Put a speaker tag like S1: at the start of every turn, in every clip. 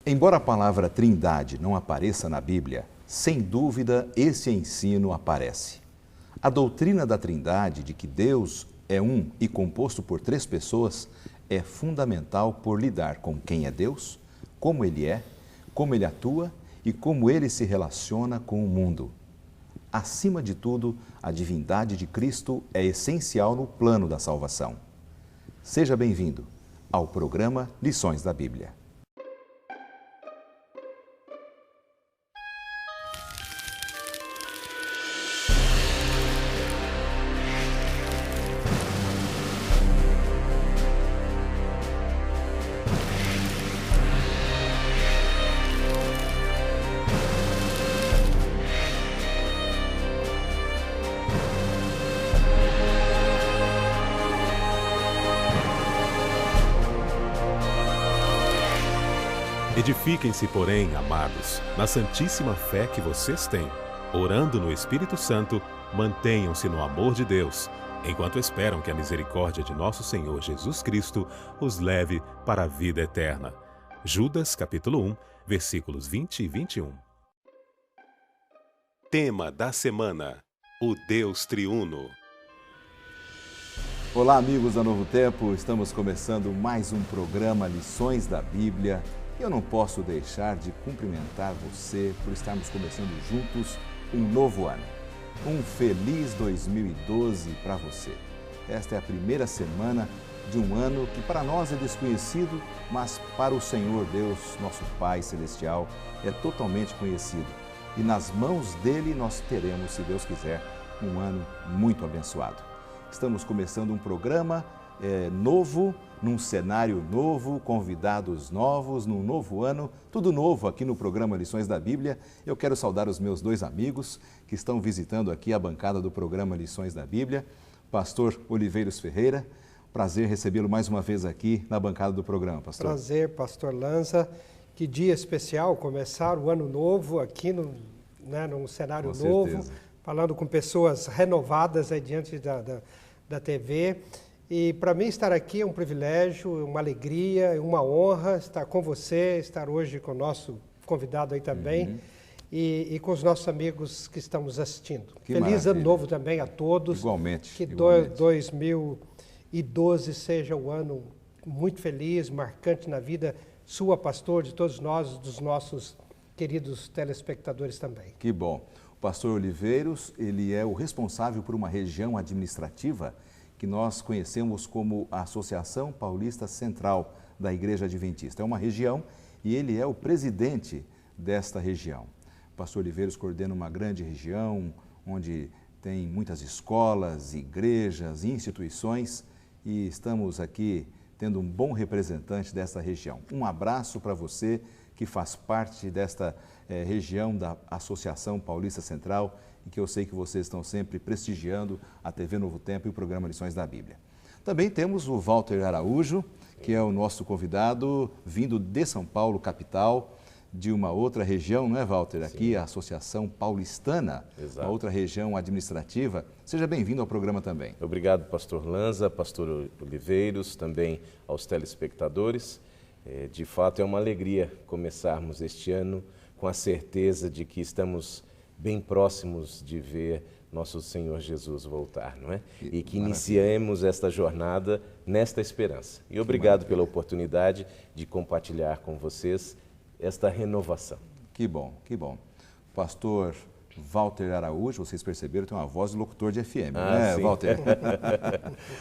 S1: Embora a palavra Trindade não apareça na Bíblia, sem dúvida esse ensino aparece. A doutrina da Trindade, de que Deus é um e composto por três pessoas, é fundamental por lidar com quem é Deus, como Ele é, como Ele atua e como Ele se relaciona com o mundo. Acima de tudo, a divindade de Cristo é essencial no plano da salvação. Seja bem-vindo ao programa Lições da Bíblia.
S2: Edifiquem-se, porém, amados, na santíssima fé que vocês têm. Orando no Espírito Santo, mantenham-se no amor de Deus, enquanto esperam que a misericórdia de nosso Senhor Jesus Cristo os leve para a vida eterna. Judas, capítulo 1, versículos 20 e 21. Tema da semana: o Deus Triuno.
S1: Olá, amigos da Novo Tempo, estamos começando mais um programa Lições da Bíblia. Eu não posso deixar de cumprimentar você por estarmos começando juntos um novo ano. Um feliz 2012 para você. Esta é a primeira semana de um ano que para nós é desconhecido, mas para o Senhor Deus, nosso Pai Celestial, é totalmente conhecido. E nas mãos dele nós teremos, se Deus quiser, um ano muito abençoado. Estamos começando um programa novo, num cenário novo, convidados novos, num novo ano, tudo novo aqui no programa Lições da Bíblia. Eu quero saudar os meus dois amigos que estão visitando aqui a bancada do programa Lições da Bíblia, pastor Oliveiros Ferreira. Prazer recebê-lo mais uma vez aqui na bancada do programa, pastor.
S3: Prazer, pastor Lanza. Que dia especial começar o ano novo aqui num cenário novo, falando com pessoas renovadas aí diante da TV. E para mim estar aqui é um privilégio, uma alegria, uma honra estar com você, estar hoje com o nosso convidado aí também e com os nossos amigos que estamos assistindo.
S1: Que
S3: Feliz
S1: maravilha.
S3: Ano Novo também a todos.
S1: Igualmente.
S3: Que
S1: igualmente.
S3: 2012 seja um ano muito feliz, marcante na vida sua, pastor, de todos nós, dos nossos queridos telespectadores também.
S1: Que bom. O pastor Oliveiros, ele é o responsável por uma região administrativa que nós conhecemos como a Associação Paulista Central da Igreja Adventista. É uma região e ele é o presidente desta região. O pastor Oliveiros coordena uma grande região onde tem muitas escolas, igrejas, instituições e estamos aqui tendo um bom representante desta região. Um abraço para você que faz parte desta região da Associação Paulista Central e que eu sei que vocês estão sempre prestigiando a TV Novo Tempo e o programa Lições da Bíblia. Também temos o Walter Araújo, que é o nosso convidado, vindo de São Paulo, capital, de uma outra região, não é, Walter? Aqui,
S4: Sim.
S1: a Associação Paulistana,
S4: Exato.
S1: uma outra região administrativa. Seja bem-vindo ao programa também.
S4: Obrigado, pastor Lanza, pastor Oliveiros, também aos telespectadores. De fato, é uma alegria começarmos este ano com a certeza de que estamos bem próximos de ver nosso Senhor Jesus voltar, não é? E que iniciemos esta jornada nesta esperança. E obrigado pela oportunidade de compartilhar com vocês esta renovação.
S1: Que bom, que bom. Pastor Walter Araújo, vocês perceberam, tem uma voz de locutor de FM, né,
S4: sim.
S1: Walter?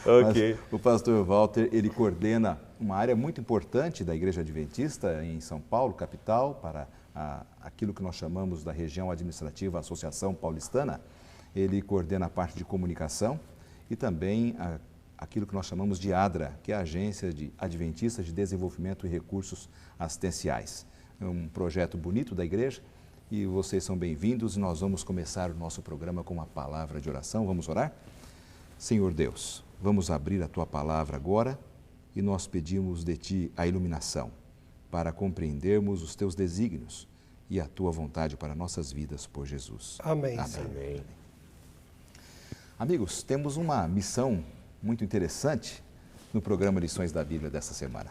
S4: Ok.
S1: Mas o pastor Walter, ele coordena uma área muito importante da Igreja Adventista em São Paulo, capital, para aquilo que nós chamamos da região administrativa Associação Paulistana. Ele coordena a parte de comunicação e também aquilo que nós chamamos de ADRA, que é a Agência Adventista de Desenvolvimento e Recursos Assistenciais. É um projeto bonito da igreja e vocês são bem-vindos. Nós vamos começar o nosso programa com uma palavra de oração. Vamos orar? Senhor Deus, vamos abrir a Tua palavra agora e nós pedimos de Ti a iluminação para compreendermos os Teus desígnios e a Tua vontade para nossas vidas por Jesus.
S3: Amém.
S4: Amém.
S1: Amigos, temos uma missão muito interessante no programa Lições da Bíblia desta semana.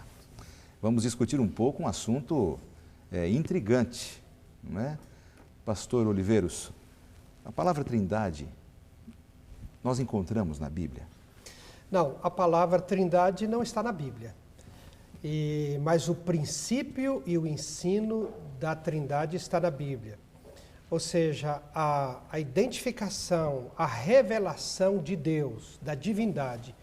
S1: Vamos discutir um pouco um assunto intrigante, não é? Pastor Oliveiros, a palavra Trindade nós encontramos na Bíblia?
S3: Não, a palavra Trindade não está na Bíblia. Mas o princípio e o ensino da Trindade está na Bíblia. Ou seja, a identificação, a revelação de Deus, da divindade,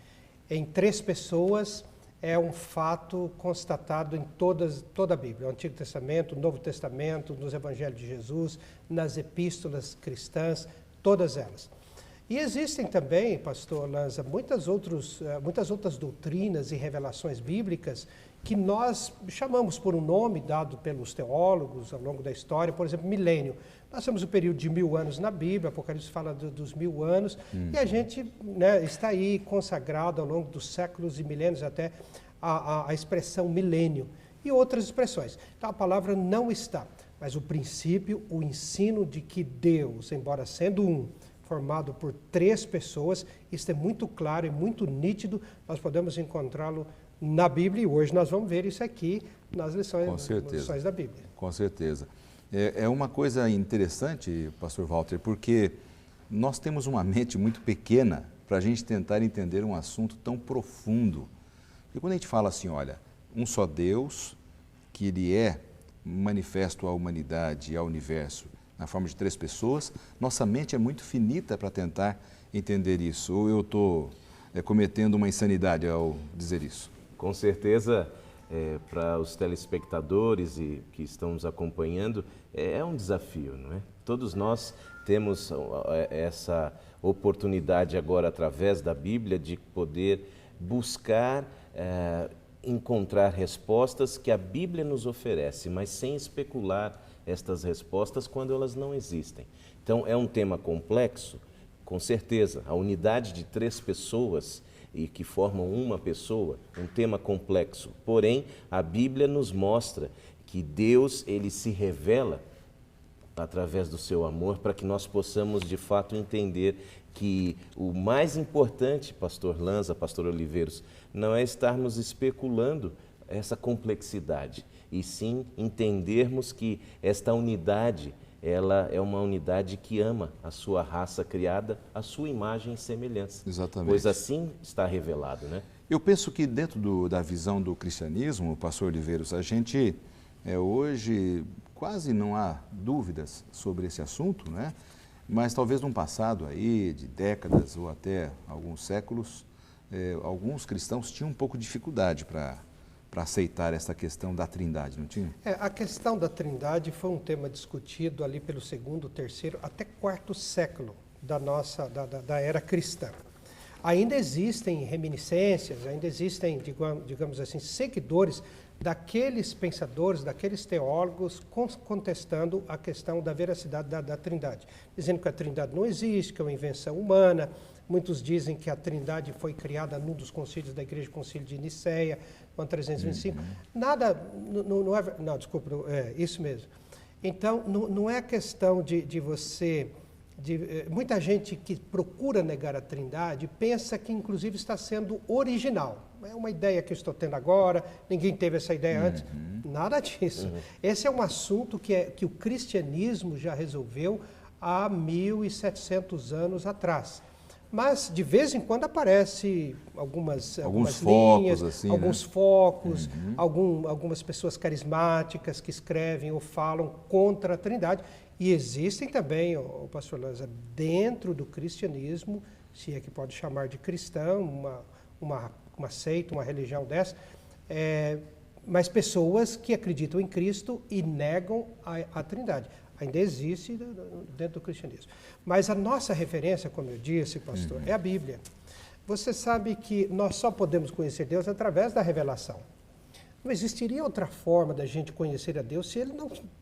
S3: em 3 pessoas, é um fato constatado em toda a Bíblia. O Antigo Testamento, o Novo Testamento, nos Evangelhos de Jesus, nas epístolas cristãs, todas elas. E existem também, pastor Lanza, muitas outras doutrinas e revelações bíblicas que nós chamamos por um nome dado pelos teólogos ao longo da história, por exemplo, milênio. Nós temos o período de 1000 anos na Bíblia, Apocalipse fala dos 1000 anos, e a gente, né, está aí consagrado ao longo dos séculos e milênios até a expressão milênio e outras expressões. Então a palavra não está, mas o princípio, o ensino de que Deus, embora sendo um, formado por 3 pessoas, isso é muito claro e muito nítido, nós podemos encontrá-lo na Bíblia, e hoje nós vamos ver isso aqui nas lições da Bíblia.
S1: Com certeza. É uma coisa interessante, pastor Walter, porque nós temos uma mente muito pequena para a gente tentar entender um assunto tão profundo. E quando a gente fala assim, olha, um só Deus, que Ele é manifesto à humanidade e ao universo na forma de 3 pessoas, nossa mente é muito finita para tentar entender isso. Ou eu estou cometendo uma insanidade ao dizer isso?
S4: Com certeza, para os telespectadores e que estão nos acompanhando, é um desafio, não é? Todos nós temos essa oportunidade agora, através da Bíblia, de poder buscar encontrar respostas que a Bíblia nos oferece, mas sem especular estas respostas quando elas não existem. Então, é um tema complexo, com certeza. A unidade de 3 pessoas e que formam uma pessoa, um tema complexo. Porém, a Bíblia nos mostra que Deus, Ele se revela através do seu amor para que nós possamos, de fato, entender que o mais importante, pastor Lanza, pastor Oliveiros, não é estarmos especulando essa complexidade, e sim entendermos que esta unidade, ela é uma unidade que ama a sua raça criada, a sua imagem e semelhança.
S1: Exatamente.
S4: Pois assim está revelado, né?
S1: Eu penso que dentro da visão do cristianismo, pastor Oliveiros, a gente hoje quase não há dúvidas sobre esse assunto, né? Mas talvez num passado aí de décadas ou até alguns séculos, alguns cristãos tinham um pouco de dificuldade para aceitar essa questão da Trindade, não tinha?
S3: A questão da Trindade foi um tema discutido ali pelo 2º, 3º, até 4º século da era cristã. Ainda existem reminiscências, ainda existem, digamos assim, seguidores daqueles pensadores, daqueles teólogos contestando a questão da veracidade da Trindade, dizendo que a Trindade não existe, que é uma invenção humana. Muitos dizem que a Trindade foi criada num dos concílios da Igreja, o Concílio de Nicéia, no ano 325. Nada, não, desculpa, isso mesmo. Então, não é questão de você... muita gente que procura negar a Trindade pensa que, inclusive, está sendo original. É uma ideia que eu estou tendo agora, ninguém teve essa ideia antes. Nada disso. Esse é um assunto que o cristianismo já resolveu há 1700 anos atrás. Mas, de vez em quando, aparece algumas linhas,
S1: assim,
S3: alguns focos, algumas pessoas carismáticas que escrevem ou falam contra a Trindade. E existem também, pastor Lanza, dentro do cristianismo, se é que pode chamar de cristão, uma seita, uma religião dessa, mas pessoas que acreditam em Cristo e negam a Trindade. Ainda existe dentro do cristianismo. Mas a nossa referência, como eu disse, pastor, é a Bíblia. Você sabe que nós só podemos conhecer Deus através da revelação. Não existiria outra forma da gente conhecer a Deus se Ele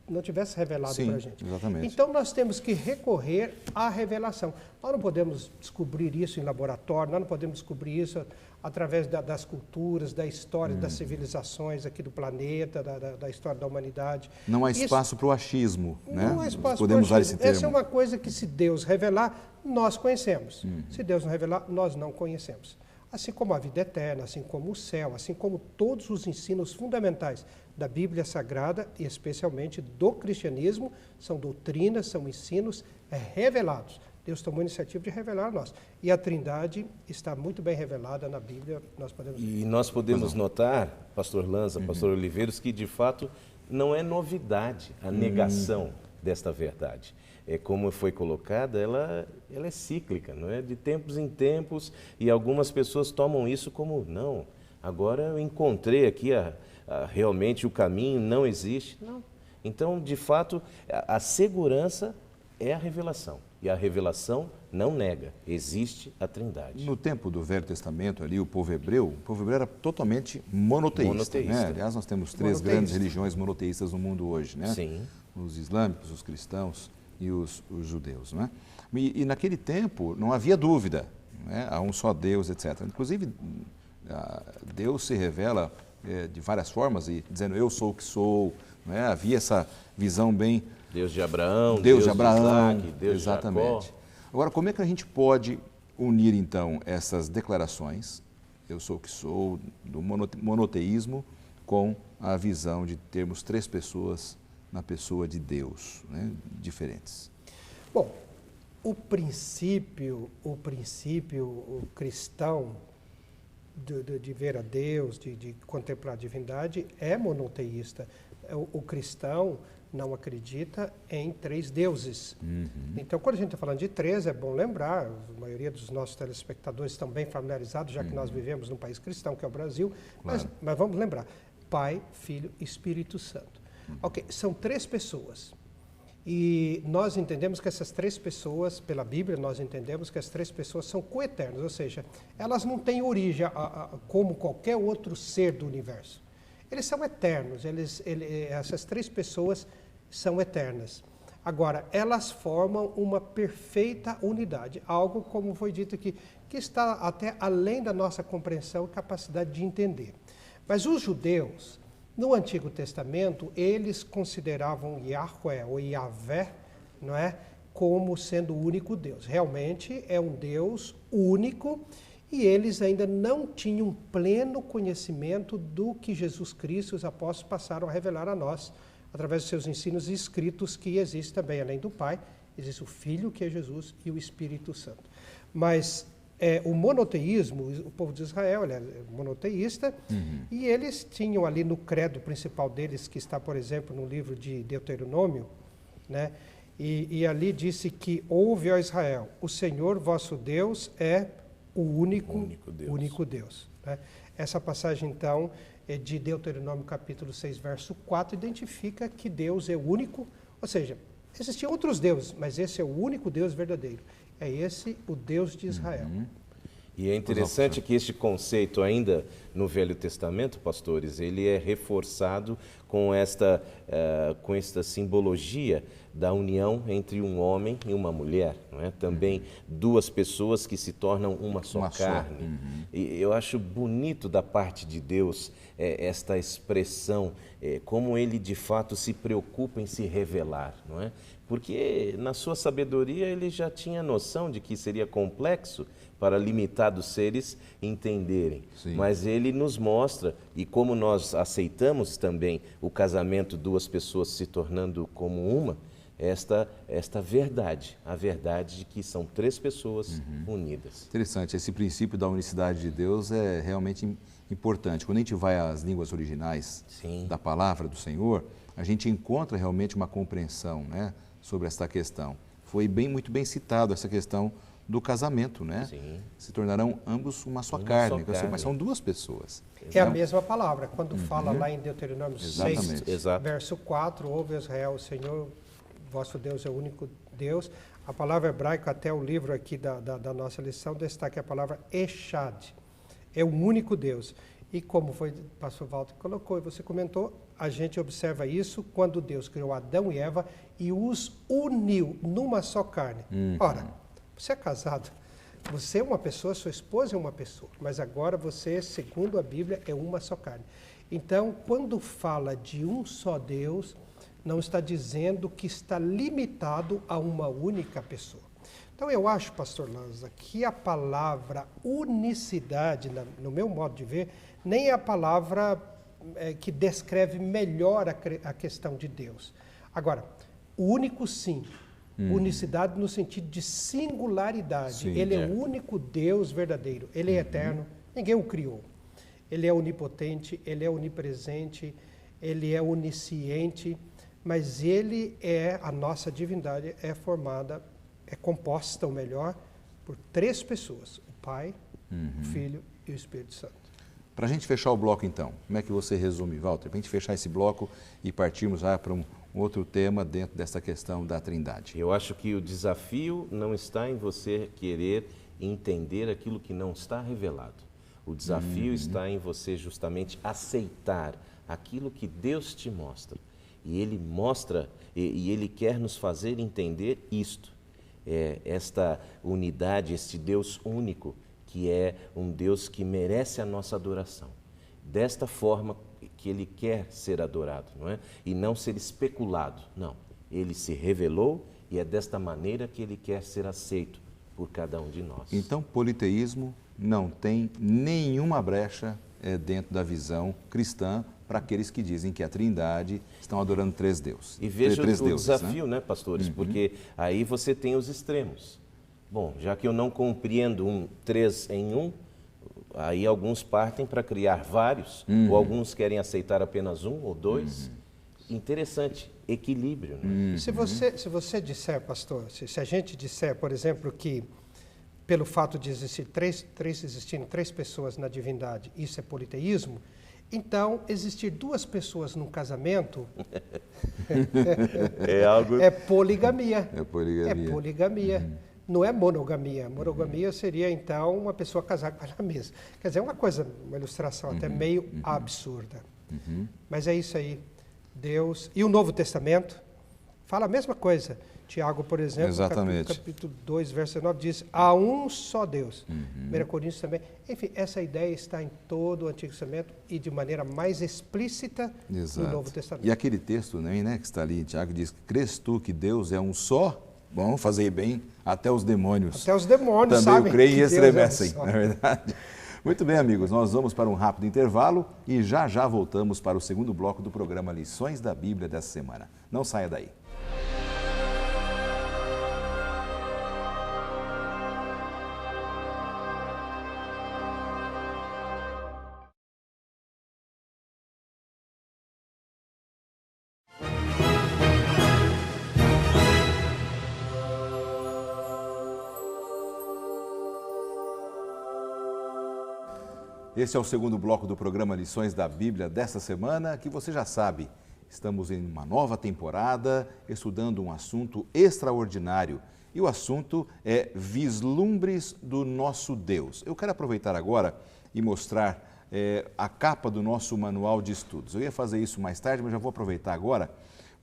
S3: não tivesse revelado para a gente.
S1: Exatamente.
S3: Então nós temos que recorrer à revelação. Nós não podemos descobrir isso em laboratório, nós não podemos descobrir isso através das culturas, da história, das civilizações aqui do planeta, da história da humanidade.
S1: Não há espaço para o achismo, né?
S3: Não há espaço
S1: podemos
S3: para o
S1: usar esse termo.
S3: Essa é uma coisa que, se Deus revelar, nós conhecemos. Se Deus não revelar, nós não conhecemos. Assim como a vida eterna, assim como o céu, assim como todos os ensinos fundamentais da Bíblia Sagrada e especialmente do cristianismo, são doutrinas, são ensinos revelados. Deus tomou a iniciativa de revelar a nós. E a Trindade está muito bem revelada na Bíblia.
S4: Nós podemos notar, pastor Lanza, pastor Oliveiros, que de fato não é novidade a negação desta verdade. Como foi colocada, ela é cíclica, não é? De tempos em tempos, e algumas pessoas tomam isso como, não, agora eu encontrei aqui realmente o caminho, não existe. Não. Então, de fato, a segurança é a revelação, e a revelação não nega, existe a Trindade.
S1: No tempo do Velho Testamento, ali, o povo hebreu era totalmente monoteísta. Né? Aliás, nós temos 3 grandes religiões monoteístas no mundo hoje, né?
S4: Sim.
S1: Os islâmicos, os cristãos e os judeus, né? E naquele tempo não havia dúvida, né? Há um só Deus, etc. Inclusive, Deus se revela de várias formas, dizendo eu sou o que sou, né? Havia essa visão bem...
S4: Deus de Abraão,
S1: Deus de Abraão,
S4: Isaac, Deus
S1: exatamente.
S4: de Jacó.
S1: Agora, como é que a gente pode unir, então, essas declarações, eu sou o que sou, do monoteísmo, com a visão de termos 3 pessoas na pessoa de Deus, né, diferentes?
S3: Bom, o princípio cristão de ver a Deus, de contemplar a divindade, é monoteísta. O cristão não acredita em 3 deuses. Então, quando a gente está falando de 3, é bom lembrar, a maioria dos nossos telespectadores estão bem familiarizados, já que nós vivemos num país cristão, que é o Brasil, claro. mas vamos lembrar, Pai, Filho e Espírito Santo. Ok, são 3 pessoas. E nós entendemos que essas 3 pessoas, pela Bíblia, nós entendemos que as 3 pessoas são coeternas, ou seja, elas não têm origem como qualquer outro ser do universo. Eles são eternos, essas 3 pessoas são eternas. Agora, elas formam uma perfeita unidade, algo, como foi dito aqui, que está até além da nossa compreensão e capacidade de entender. Mas os judeus, no Antigo Testamento, eles consideravam Yahweh ou Yahvé, não é, como sendo o único Deus. Realmente é um Deus único e eles ainda não tinham pleno conhecimento do que Jesus Cristo e os apóstolos passaram a revelar a nós, através dos seus ensinos escritos, que existe também, além do Pai, existe o Filho, que é Jesus, e o Espírito Santo. Mas o monoteísmo, o povo de Israel é monoteísta, e eles tinham ali no credo principal deles, que está, por exemplo, no livro de Deuteronômio, né? E ali disse que ouve, ó Israel, o Senhor vosso Deus é o único Deus. Né? Essa passagem, então, de Deuteronômio capítulo 6, verso 4, identifica que Deus é o único, ou seja, existiam outros deuses, mas esse é o único Deus verdadeiro. É esse o Deus de Israel.
S4: E é interessante que este conceito ainda no Velho Testamento, pastores, ele é reforçado com esta simbologia da união entre um homem e uma mulher, não é? Também 2 pessoas que se tornam uma só carne. E eu acho bonito da parte de Deus esta expressão, como ele de fato se preocupa em se revelar, não é? Porque na sua sabedoria ele já tinha noção de que seria complexo para limitados seres entenderem. Sim. Mas ele nos mostra, e como nós aceitamos também o casamento, 2 pessoas se tornando como uma, esta verdade, a verdade de que são 3 pessoas unidas.
S1: Interessante, esse princípio da unicidade de Deus é realmente importante. Quando a gente vai às línguas originais da palavra do Senhor, a gente encontra realmente uma compreensão, né, sobre esta questão. Foi muito bem citado essa questão do casamento, né? Sim. Se tornarão ambos uma só carne, mas são 2 pessoas.
S3: É a mesma palavra, quando fala lá em Deuteronômio 6, verso 4, ouve Israel, o Senhor, vosso Deus é o único Deus. A palavra hebraica, até o livro aqui da nossa lição, destaca a palavra Echad, é o único Deus. E como foi o pastor Walter colocou e você comentou, a gente observa isso quando Deus criou Adão e Eva e os uniu numa só carne. Ora, você é casado, você é uma pessoa, sua esposa é uma pessoa, mas agora você, segundo a Bíblia, é uma só carne. Então, quando fala de um só Deus, não está dizendo que está limitado a uma única pessoa. Então eu acho, pastor Lanza, que a palavra unicidade, no meu modo de ver, nem é a palavra que descreve melhor a questão de Deus. Agora, o único sim, unicidade no sentido de singularidade.
S1: Sim,
S3: ele é o único Deus verdadeiro, ele é eterno, ninguém o criou. Ele é onipotente, ele é onipresente, ele é onisciente, mas ele a nossa divindade é composta, ou melhor, por 3 pessoas, o Pai, o Filho e o Espírito Santo.
S1: Para a gente fechar o bloco então, como é que você resume, Walter? Para a gente fechar esse bloco e partirmos já para um outro tema dentro dessa questão da Trindade.
S4: Eu acho que o desafio não está em você querer entender aquilo que não está revelado. O desafio está em você justamente aceitar aquilo que Deus te mostra. E Ele mostra, e Ele quer nos fazer entender isto. Esta unidade, este Deus único, que é um Deus que merece a nossa adoração. Desta forma que Ele quer ser adorado, não é? E não ser especulado, não. Ele se revelou e é desta maneira que Ele quer ser aceito por cada um de nós.
S1: Então, politeísmo não tem nenhuma brecha dentro da visão cristã para aqueles que dizem que a Trindade estão adorando 3 deuses.
S4: E veja
S1: três
S4: o
S1: deuses,
S4: desafio, né, pastores? Porque aí você tem os extremos. Bom, já que eu não compreendo 3 em 1, aí alguns partem para criar vários, ou alguns querem aceitar apenas 1 ou 2. Interessante, equilíbrio. Né?
S3: Se você disser, pastor, se a gente disser, por exemplo, que pelo fato de existirem 3 pessoas na divindade, isso é politeísmo, então existir 2 pessoas num casamento é poligamia.
S1: É poligamia.
S3: É poligamia. Não é monogamia. Monogamia seria, então, uma pessoa casar com ela mesma. Quer dizer, uma ilustração até meio absurda. Mas é isso aí. Deus... E o Novo Testamento fala a mesma coisa. Tiago, por exemplo, capítulo 2, verso 9, diz: há um só Deus. 1 Coríntios também. Enfim, essa ideia está em todo o Antigo Testamento e de maneira mais explícita no Novo Testamento.
S1: E aquele texto, né, que está ali, Tiago diz: crês tu que Deus é um só? Bom, fazei bem, até os demônios.
S3: Até os demônios
S1: também
S3: sabem
S1: o creem e estremecem,
S3: não
S1: é verdade? Muito bem, amigos, nós vamos para um rápido intervalo e já voltamos para o segundo bloco do programa Lições da Bíblia dessa semana. Não saia daí. Esse é o segundo bloco do programa Lições da Bíblia desta semana, que você já sabe, estamos em uma nova temporada, estudando um assunto extraordinário. E o assunto é Vislumbres do Nosso Deus. Eu quero aproveitar agora e mostrar a capa do nosso manual de estudos. Eu ia fazer isso mais tarde, mas já vou aproveitar agora,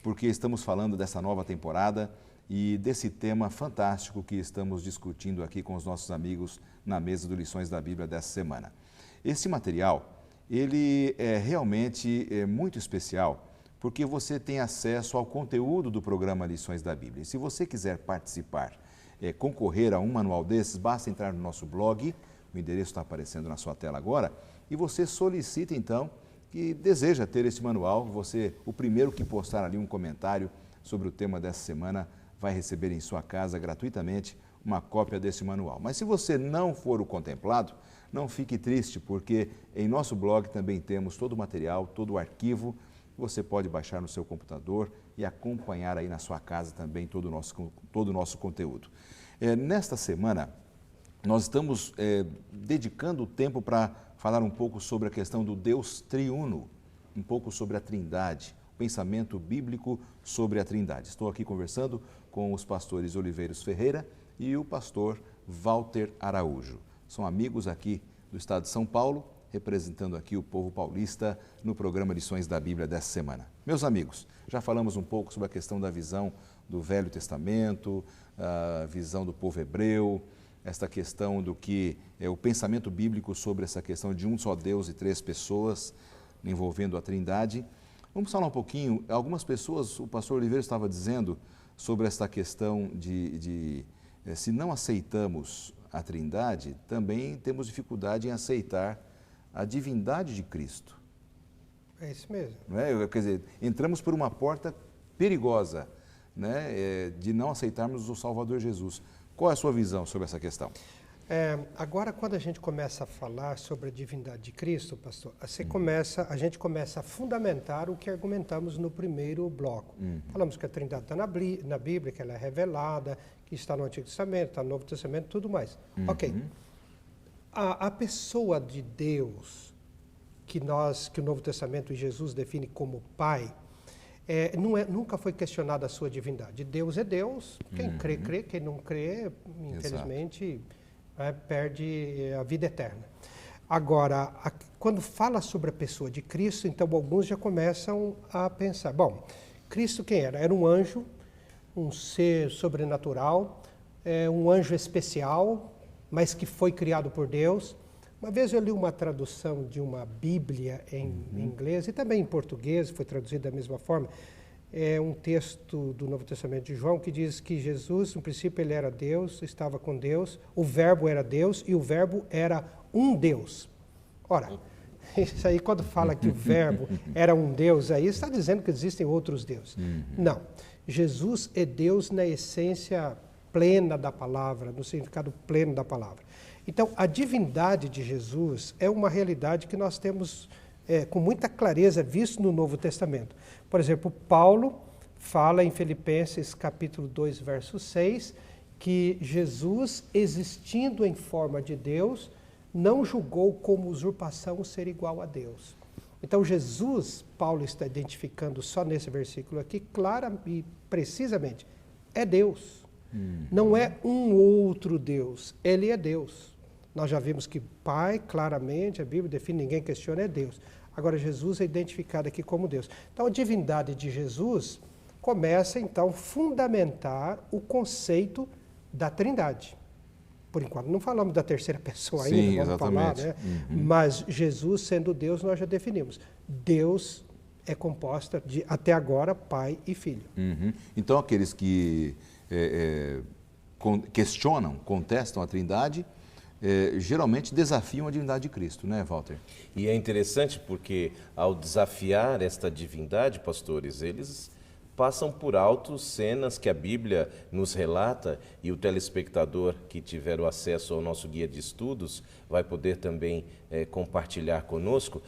S1: porque estamos falando dessa nova temporada e desse tema fantástico que estamos discutindo aqui com os nossos amigos na mesa do Lições da Bíblia dessa semana. Esse material, ele é realmente muito especial, porque você tem acesso ao conteúdo do programa Lições da Bíblia. E se você quiser participar, concorrer a um manual desses, basta entrar no nosso blog, o endereço está aparecendo na sua tela agora, e você solicita então que deseja ter esse manual. O primeiro que postar ali um comentário sobre o tema dessa semana, vai receber em sua casa gratuitamente uma cópia desse manual. Mas se você não for o contemplado, não fique triste, porque em nosso blog também temos todo o material, todo o arquivo, você pode baixar no seu computador e acompanhar aí na sua casa também todo o nosso conteúdo. Nesta semana, nós estamos dedicando o tempo para falar um pouco sobre a questão do Deus triuno, um pouco sobre a Trindade, o pensamento bíblico sobre a Trindade. Estou aqui conversando com os pastores Oliveiros Ferreira e o pastor Walter Araújo. São amigos aqui do estado de São Paulo, representando aqui o povo paulista no programa Lições da Bíblia dessa semana. Meus amigos, já falamos um pouco sobre a questão da visão do Velho Testamento, a visão do povo hebreu, esta questão do que é o pensamento bíblico sobre essa questão de um só Deus e 3 pessoas, envolvendo a Trindade. Vamos falar um pouquinho, algumas pessoas, o pastor Oliveira estava dizendo sobre essa questão de se não aceitamos a Trindade, também temos dificuldade em aceitar a divindade de Cristo.
S3: É isso mesmo.
S1: Não é? Quer dizer, entramos por uma porta perigosa, né, de não aceitarmos o Salvador Jesus. Qual é a sua visão sobre essa questão?
S3: Agora, quando a gente começa a falar sobre a divindade de Cristo, pastor, a gente começa a fundamentar o que argumentamos no primeiro bloco. Falamos que a Trindade está na Bíblia, que ela é revelada, que está no Antigo Testamento, está no Novo Testamento, tudo mais. Ok. A pessoa de Deus, que o Novo Testamento e Jesus define como Pai, nunca foi questionada a sua divindade. Deus é Deus, quem crê, crê, quem não crê, infelizmente, perde a vida eterna. Agora, quando fala sobre a pessoa de Cristo, então alguns já começam a pensar, bom, Cristo quem era? Era um anjo, um ser sobrenatural, um anjo especial, mas que foi criado por Deus. Uma vez eu li uma tradução de uma Bíblia em inglês e também em português, foi traduzido da mesma forma. É um texto do Novo Testamento de João que diz que Jesus, no princípio, ele era Deus, estava com Deus, o Verbo era Deus e o Verbo era um Deus. Ora, isso aí quando fala que o Verbo era um Deus, aí está dizendo que existem outros deuses. Não, Jesus é Deus na essência plena da palavra, no significado pleno da palavra. Então, a divindade de Jesus é uma realidade que nós temos com muita clareza visto no Novo Testamento. Por exemplo, Paulo fala em Filipenses capítulo 2, verso 6, que Jesus, existindo em forma de Deus, não julgou como usurpação ser igual a Deus. Então, Jesus, Paulo está identificando só nesse versículo aqui, clara e precisamente, é Deus. Não é um outro Deus, ele é Deus. Nós já vimos que Pai, claramente, a Bíblia define, ninguém questiona, é Deus. Agora, Jesus é identificado aqui como Deus. Então, a divindade de Jesus começa, então, a fundamentar o conceito da Trindade. Por enquanto, não falamos da terceira pessoa ainda,
S1: Sim,
S3: vamos
S1: exatamente.
S3: falar, né? Mas Jesus, sendo Deus, nós já definimos. Deus é composta de, até agora, Pai e Filho.
S1: Então, aqueles que questionam, contestam a Trindade, geralmente desafiam a divindade de Cristo, né, Walter?
S4: E é interessante porque, ao desafiar esta divindade, pastores, eles passam por alto cenas que a Bíblia nos relata, e o telespectador que tiver o acesso ao nosso guia de estudos vai poder também compartilhar conosco.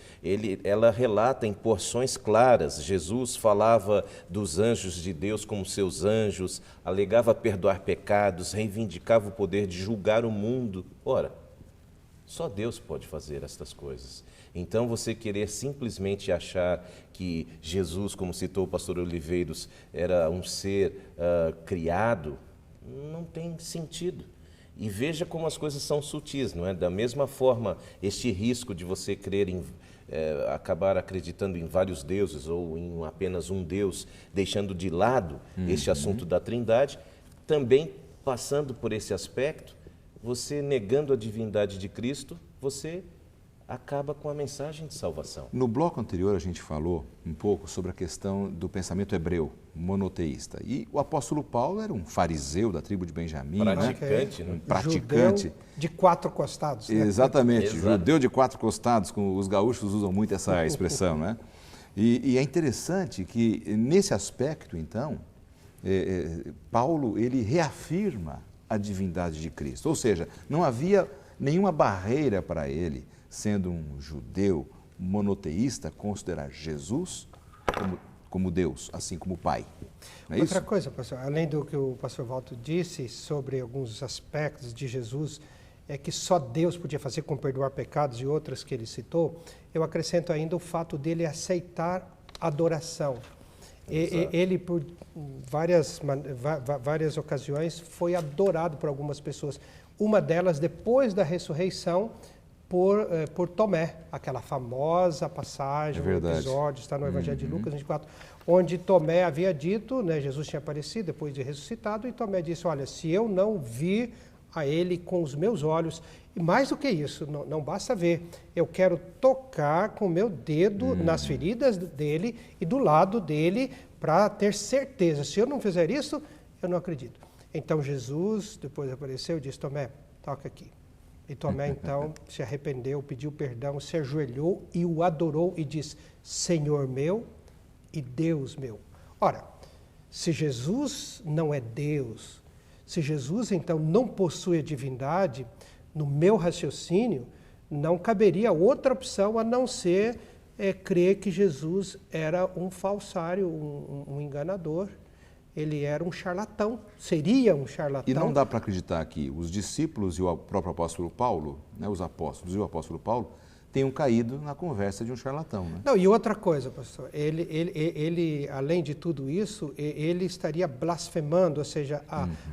S4: Ela relata em porções claras. Jesus falava dos anjos de Deus como seus anjos, alegava perdoar pecados, reivindicava o poder de julgar o mundo. Ora, só Deus pode fazer estas coisas. Então, você querer simplesmente achar que Jesus, como citou o pastor Oliveiros, era um ser criado, não tem sentido. E veja como as coisas são sutis, não é? Da mesma forma, este risco de você crer acabar acreditando em vários deuses ou em apenas um Deus, deixando de lado este assunto da Trindade, também passando por esse aspecto, você negando a divindade de Cristo, você acaba com a mensagem de salvação.
S1: No bloco anterior a gente falou um pouco sobre a questão do pensamento hebreu, monoteísta. E o apóstolo Paulo era um fariseu da tribo de Benjamim,
S4: praticante,
S1: né? Um praticante.
S3: Judeu de quatro costados. Né?
S1: Exatamente,
S4: Exato.
S1: Judeu de quatro costados, os gaúchos usam muito essa expressão, né? E é interessante que nesse aspecto, então, Paulo ele reafirma a divindade de Cristo. Ou seja, não havia nenhuma barreira para ele, sendo um judeu monoteísta, considerar Jesus como Deus, assim como Pai. Não é
S3: Outra
S1: isso?
S3: coisa, pastor, além do que o pastor Walter disse sobre alguns aspectos de Jesus, que só Deus podia fazer com perdoar pecados e outras que ele citou, eu acrescento ainda o fato dele aceitar adoração. Ele, por várias ocasiões, foi adorado por algumas pessoas. Uma delas, depois da ressurreição, por Tomé, aquela famosa passagem, episódio, está no Evangelho de Lucas 24, onde Tomé havia dito, né, Jesus tinha aparecido depois de ressuscitado, e Tomé disse, olha, se eu não vir a ele com os meus olhos, e mais do que isso, não basta ver, eu quero tocar com o meu dedo nas feridas dele e do lado dele, para ter certeza, se eu não fizer isso, eu não acredito. Então Jesus depois apareceu e disse, Tomé, toca aqui. E Tomé então se arrependeu, pediu perdão, se ajoelhou e o adorou e disse, Senhor meu e Deus meu. Ora, se Jesus não é Deus, se Jesus então não possui a divindade, no meu raciocínio, não caberia outra opção a não ser crer que Jesus era um falsário, um enganador. Ele era um charlatão, seria um charlatão.
S1: E não dá para acreditar que os discípulos e o próprio apóstolo Paulo, né, os apóstolos e o apóstolo Paulo, tenham caído na conversa de um charlatão. Né?
S3: Não, e outra coisa, pastor, ele além de tudo isso, ele estaria blasfemando, ou seja,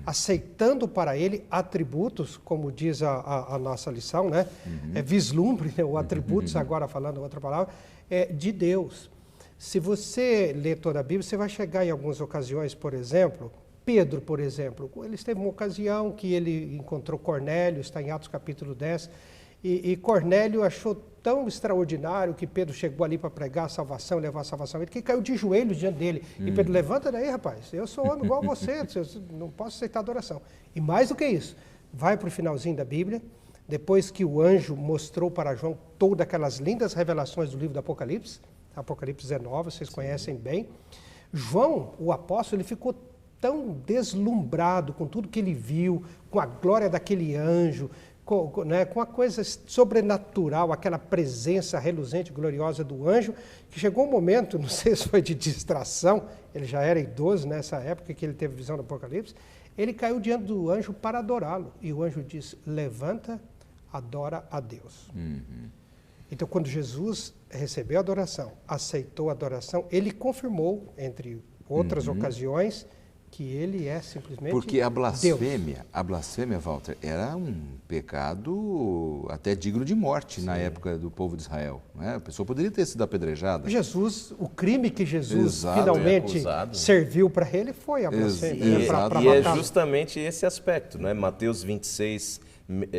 S3: aceitando para ele atributos, como diz a nossa lição, né? Vislumbre, né? O atributos, agora falando outra palavra, de Deus. Se você ler toda a Bíblia, você vai chegar em algumas ocasiões, por exemplo, Pedro, por exemplo, ele teve uma ocasião que ele encontrou Cornélio, está em Atos capítulo 10, e Cornélio achou tão extraordinário que Pedro chegou ali para pregar a salvação, levar a salvação, ele que caiu de joelhos diante dele. E Pedro, levanta daí, rapaz, eu sou homem igual a você, eu não posso aceitar adoração. E mais do que isso, vai para o finalzinho da Bíblia, depois que o anjo mostrou para João todas aquelas lindas revelações do livro do Apocalipse, Apocalipse 19, vocês conhecem bem, João, o apóstolo, ele ficou tão deslumbrado com tudo que ele viu, com a glória daquele anjo, com a coisa sobrenatural, aquela presença reluzente, gloriosa do anjo, que chegou um momento, não sei se foi de distração, ele já era idoso nessa época que ele teve visão do Apocalipse, ele caiu diante do anjo para adorá-lo. E o anjo disse, levanta, adora a Deus. Então, quando Jesus recebeu a adoração, aceitou a adoração, ele confirmou, entre outras ocasiões, que ele é simplesmente
S1: Porque a blasfêmia,
S3: Deus.
S1: Walter, era um pecado até digno de morte na época do povo de Israel. Né? A pessoa poderia ter sido apedrejada.
S3: Jesus, o crime que Jesus
S1: Exato,
S3: finalmente serviu para ele foi a blasfêmia.
S4: E é justamente esse aspecto, né? Mateus 26,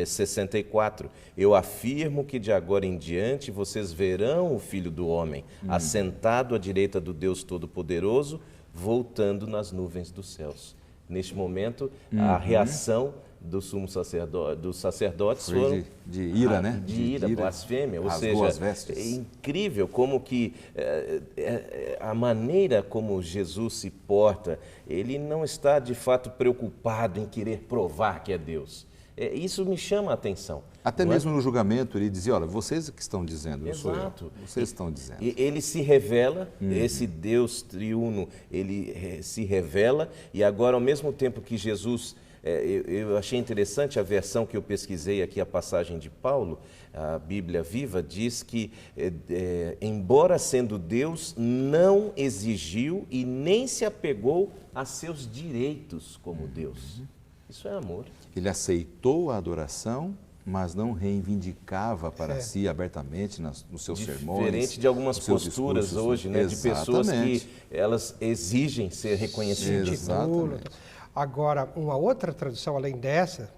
S4: 64. Eu afirmo que de agora em diante vocês verão o Filho do Homem assentado à direita do Deus Todo-Poderoso, voltando nas nuvens dos céus. Neste momento, a reação do sumo sacerdote, dos sacerdotes
S1: foi de ira, né?
S4: De ira, blasfêmia. Ou seja, é incrível como que a maneira como Jesus se porta, ele não está de fato preocupado em querer provar que é Deus. Isso me chama a atenção.
S1: Até mesmo no julgamento ele dizia, olha, vocês que estão dizendo, não sou eu. Vocês estão dizendo.
S4: Ele se revela, esse Deus triuno, ele se revela, e agora ao mesmo tempo que Jesus, eu achei interessante a versão que eu pesquisei aqui, a passagem de Paulo, a Bíblia Viva, diz que, embora sendo Deus, não exigiu e nem se apegou a seus direitos como Deus. Isso é amor.
S1: Ele aceitou a adoração, mas não reivindicava para si abertamente nos seus sermões.
S4: Diferente de algumas posturas hoje, né, de pessoas que elas exigem ser reconhecidas.
S3: Agora, uma outra tradução além dessa,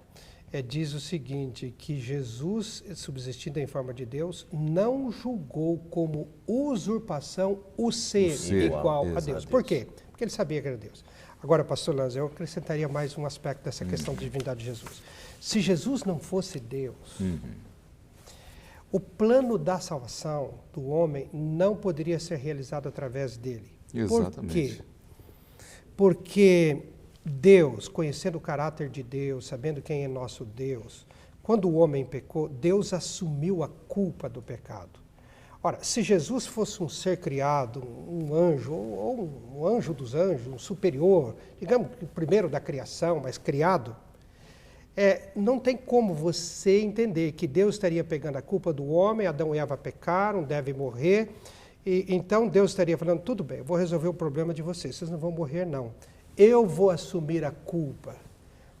S3: diz o seguinte, que Jesus, subsistindo em forma de Deus, não julgou como usurpação o ser igual a Deus. Por quê? Porque ele sabia que era Deus. Agora, pastor Lanz, eu acrescentaria mais um aspecto dessa questão da divindade de Jesus. Se Jesus não fosse Deus, o plano da salvação do homem não poderia ser realizado através dele.
S1: Exatamente.
S3: Por quê? Porque Deus, conhecendo o caráter de Deus, sabendo quem é nosso Deus, quando o homem pecou, Deus assumiu a culpa do pecado. Ora, se Jesus fosse um ser criado, um anjo, ou um anjo dos anjos, um superior, digamos que o primeiro da criação, mas criado, não tem como você entender que Deus estaria pegando a culpa do homem, Adão e Eva pecaram, devem morrer, e então Deus estaria falando, tudo bem, eu vou resolver o problema de vocês não vão morrer não, eu vou assumir a culpa.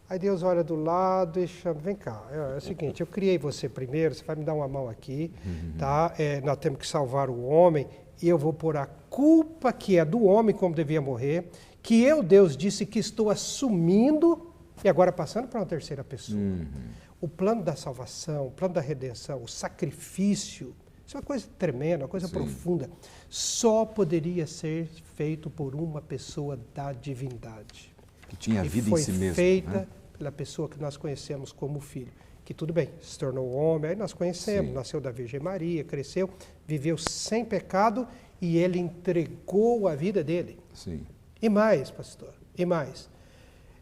S3: Aí Deus olha do lado e chama, vem cá, é o seguinte, eu criei você primeiro, você vai me dar uma mão aqui, tá? Nós temos que salvar o homem e eu vou pôr a culpa que é do homem como devia morrer, que eu, Deus, disse que estou assumindo e agora passando para uma terceira pessoa. O plano da salvação, o plano da redenção, o sacrifício, isso é uma coisa tremenda, uma coisa profunda, só poderia ser feito por uma pessoa da divindade.
S1: Que tinha vida em si mesmo.
S3: Foi feita pela pessoa que nós conhecemos como Filho. Que tudo bem, se tornou homem, aí nós conhecemos, nasceu da Virgem Maria, cresceu, viveu sem pecado e ele entregou a vida dele.
S1: Sim.
S3: E mais, pastor, e mais.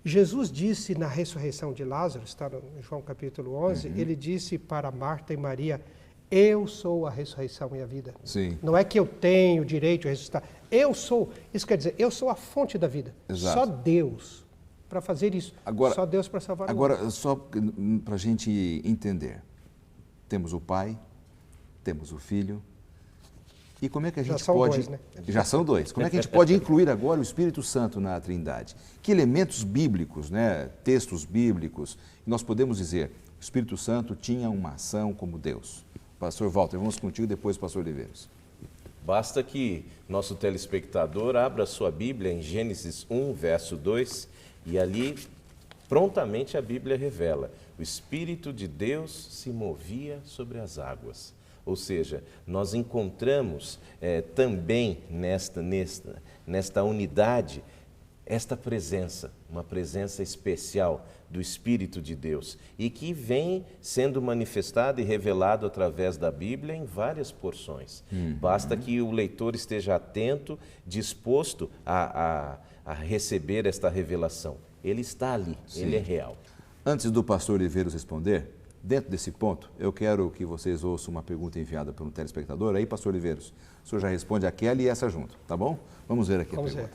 S3: Jesus disse na ressurreição de Lázaro, está em João capítulo 11, ele disse para Marta e Maria, eu sou a ressurreição e a vida.
S1: Sim.
S3: Não é que eu tenho o direito de ressuscitar, eu sou. Isso quer dizer, eu sou a fonte da vida.
S1: Exato.
S3: Só Deus para fazer isso.
S1: Agora,
S3: só Deus para salvar o mundo.
S1: Agora, só para a gente entender, temos o Pai, temos o Filho, e como é que a gente pode...
S3: Dois, né?
S1: Já são dois. Como é que a gente pode incluir agora o Espírito Santo na Trindade? Que elementos bíblicos, né, textos bíblicos, nós podemos dizer, o Espírito Santo tinha uma ação como Deus? Pastor Walter, vamos contigo, depois o pastor Oliveiros.
S4: Basta que nosso telespectador abra sua Bíblia em Gênesis 1, verso 2, e ali prontamente a Bíblia revela, o Espírito de Deus se movia sobre as águas. Ou seja, nós encontramos também nesta unidade, esta presença, uma presença especial do Espírito de Deus e que vem sendo manifestado e revelado através da Bíblia em várias porções. Basta que o leitor esteja atento, disposto a receber esta revelação. Ele está ali, ele é real.
S1: Antes do pastor Oliveiros responder, dentro desse ponto, eu quero que vocês ouçam uma pergunta enviada por um telespectador. Aí, pastor Oliveiros, o senhor já responde aquela e essa junto, tá bom? Vamos ver aqui a pergunta.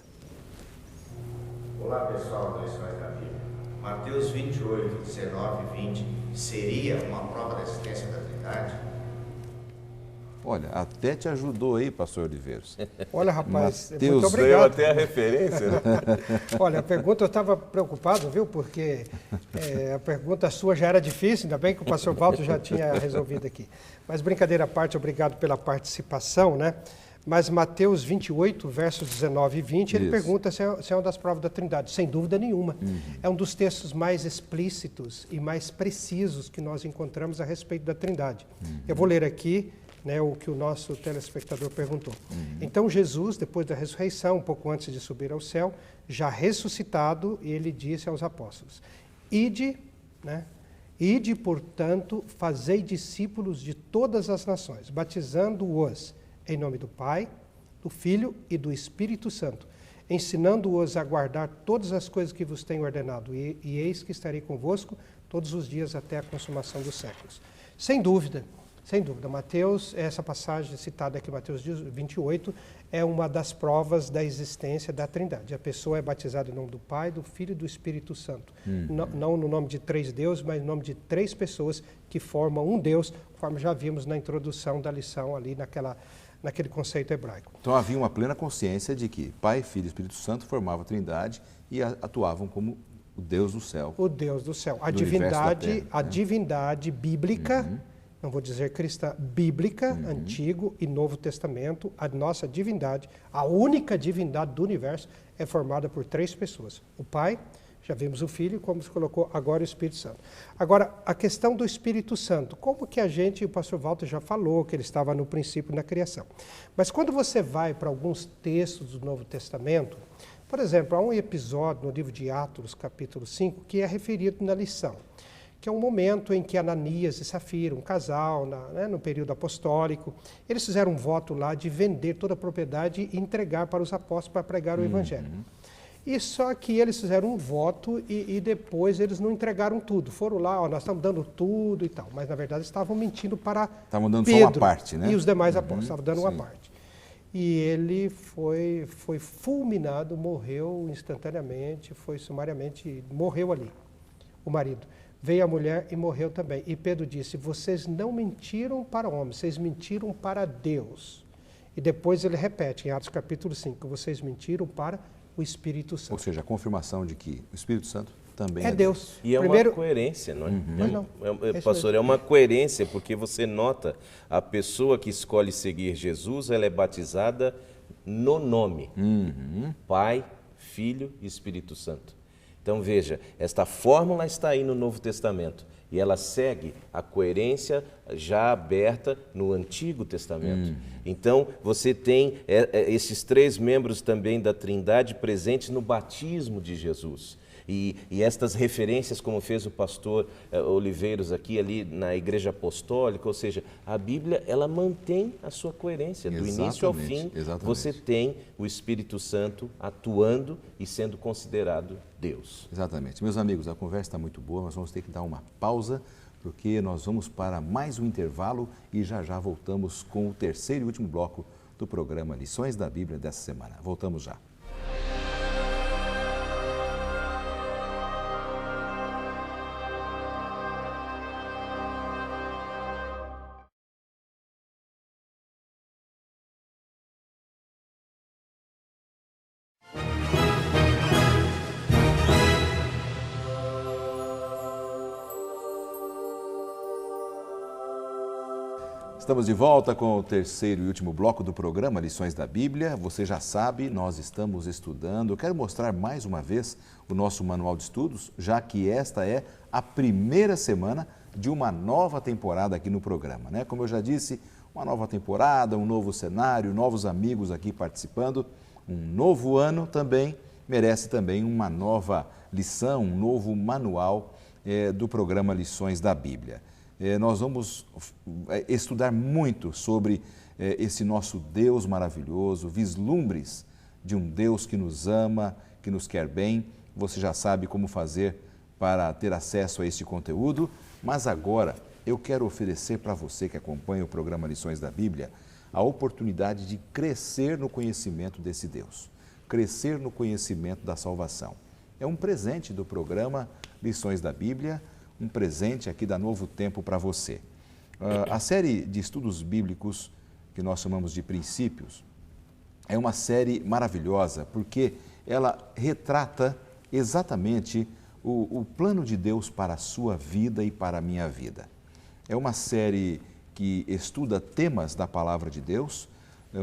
S5: Olá pessoal do Lições da Bíblia. Mateus 28, 19 e 20 seria uma prova da existência da Trindade?
S1: Olha, até te ajudou aí, pastor Oliveiros.
S3: Olha, rapaz,
S1: Mateus,
S3: muito obrigado.
S4: Deu até a referência. Né?
S3: Olha, a pergunta eu estava preocupado, viu? Porque a pergunta sua já era difícil, ainda bem que o pastor Walter já tinha resolvido aqui. Mas brincadeira à parte, obrigado pela participação, né? Mas Mateus 28, versos 19 e 20, ele pergunta se é uma das provas da Trindade. Sem dúvida nenhuma. É um dos textos mais explícitos e mais precisos que nós encontramos a respeito da Trindade. Eu vou ler aqui, né, o que o nosso telespectador perguntou. Então Jesus, depois da ressurreição, um pouco antes de subir ao céu, já ressuscitado, ele disse aos apóstolos, Ide, portanto, fazei discípulos de todas as nações, batizando-os em nome do Pai, do Filho e do Espírito Santo, ensinando-os a guardar todas as coisas que vos tenho ordenado, e eis que estarei convosco todos os dias até a consumação dos séculos. Sem dúvida, Mateus, essa passagem citada aqui, Mateus 28, é uma das provas da existência da Trindade. A pessoa é batizada em nome do Pai, do Filho e do Espírito Santo. Não no nome de três deuses, mas no nome de três pessoas que formam um Deus, conforme já vimos na introdução da lição ali naquele conceito hebraico.
S1: Então havia uma plena consciência de que Pai, Filho e Espírito Santo formavam a Trindade e atuavam como o Deus do céu.
S3: O Deus do céu. A divindade bíblica, não vou dizer cristã, bíblica, Antigo e Novo Testamento, a nossa divindade, a única divindade do universo, é formada por três pessoas. O Pai, já vimos o Filho, como se colocou agora o Espírito Santo. Agora, a questão do Espírito Santo, como que o pastor Walter já falou, que ele estava no princípio da criação. Mas quando você vai para alguns textos do Novo Testamento, por exemplo, há um episódio no livro de Atos, capítulo 5, que é referido na lição, que é um momento em que Ananias e Safira, um casal, no período apostólico, eles fizeram um voto lá de vender toda a propriedade e entregar para os apóstolos para pregar o Evangelho. E só que eles fizeram um voto e depois eles não entregaram tudo. Foram lá, nós estamos dando tudo e tal. Mas, na verdade, estavam mentindo para
S1: estavam dando
S3: Pedro
S1: só uma parte, né?
S3: E os demais apóstolos estavam dando uma parte. E ele foi fulminado, morreu instantaneamente, foi sumariamente, morreu ali, o marido. Veio a mulher e morreu também. E Pedro disse, vocês não mentiram para homens, vocês mentiram para Deus. E depois ele repete, em Atos capítulo 5, vocês mentiram para o Espírito Santo.
S1: Ou seja, a confirmação de que o Espírito Santo também
S3: é Deus.
S4: E é uma coerência, não é? Pastor, é uma coerência, porque você nota, a pessoa que escolhe seguir Jesus, ela é batizada no nome. Pai, Filho e Espírito Santo. Então veja, esta fórmula está aí no Novo Testamento e ela segue a coerência já aberta no Antigo Testamento. Então você tem esses três membros também da Trindade presentes no batismo de Jesus. E estas referências, como fez o pastor Oliveiros aqui, ali na Igreja Apostólica, ou seja, a Bíblia, ela mantém a sua coerência. Do início ao fim, você tem o Espírito Santo atuando e sendo considerado Deus.
S1: Exatamente. Meus amigos, a conversa está muito boa, nós vamos ter que dar uma pausa, porque nós vamos para mais um intervalo e já já voltamos com o terceiro e último bloco do programa Lições da Bíblia dessa semana. Voltamos já. Estamos de volta com o terceiro e último bloco do programa Lições da Bíblia. Você já sabe, nós estamos estudando. Eu quero mostrar mais uma vez o nosso manual de estudos, já que esta é a primeira semana de uma nova temporada aqui no programa, né? Como eu já disse, uma nova temporada, um novo cenário, novos amigos aqui participando. Um novo ano também merece também uma nova lição, um novo manual do programa Lições da Bíblia. Nós vamos estudar muito sobre esse nosso Deus maravilhoso, vislumbres de um Deus que nos ama, que nos quer bem. Você já sabe como fazer para ter acesso a este conteúdo, mas agora eu quero oferecer para você que acompanha o programa Lições da Bíblia a oportunidade de crescer no conhecimento desse Deus, crescer no conhecimento da salvação. É um presente do programa Lições da Bíblia, um presente aqui da Novo Tempo para você. A série de estudos bíblicos, que nós chamamos de Princípios, é uma série maravilhosa, porque ela retrata exatamente o plano de Deus para a sua vida e para a minha vida. É uma série que estuda temas da Palavra de Deus, é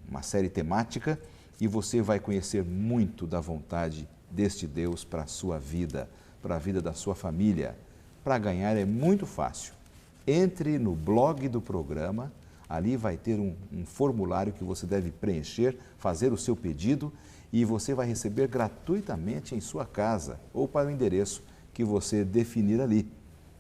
S1: uma série temática, e você vai conhecer muito da vontade deste Deus para a sua vida, para a vida da sua família. Para ganhar é muito fácil. Entre no blog do programa, ali vai ter um formulário que você deve preencher, fazer o seu pedido e você vai receber gratuitamente em sua casa ou para o endereço que você definir ali.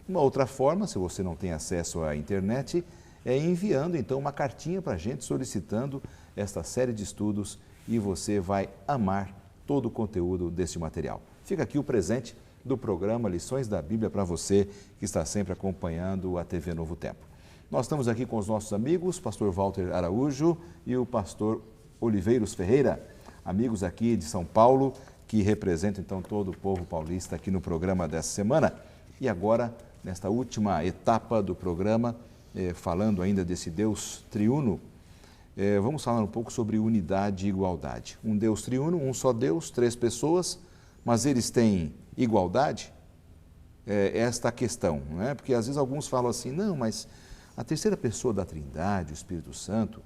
S1: Uma outra forma, se você não tem acesso à internet, é enviando então uma cartinha para a gente solicitando esta série de estudos e você vai amar todo o conteúdo deste material. Fica aqui o presente do programa Lições da Bíblia para você que está sempre acompanhando a TV Novo Tempo. Nós estamos aqui com os nossos amigos, pastor Walter Araújo e o pastor Oliveiros Ferreira, amigos aqui de São Paulo, que representam então todo o povo paulista aqui no programa dessa semana. E agora, nesta última etapa do programa, falando ainda desse Deus triuno, vamos falar um pouco sobre unidade e igualdade. Um Deus triuno, um só Deus, 3 pessoas, mas eles têm igualdade? Esta a questão, não é? Porque às vezes alguns falam assim, não, mas a terceira pessoa da Trindade, o Espírito Santo,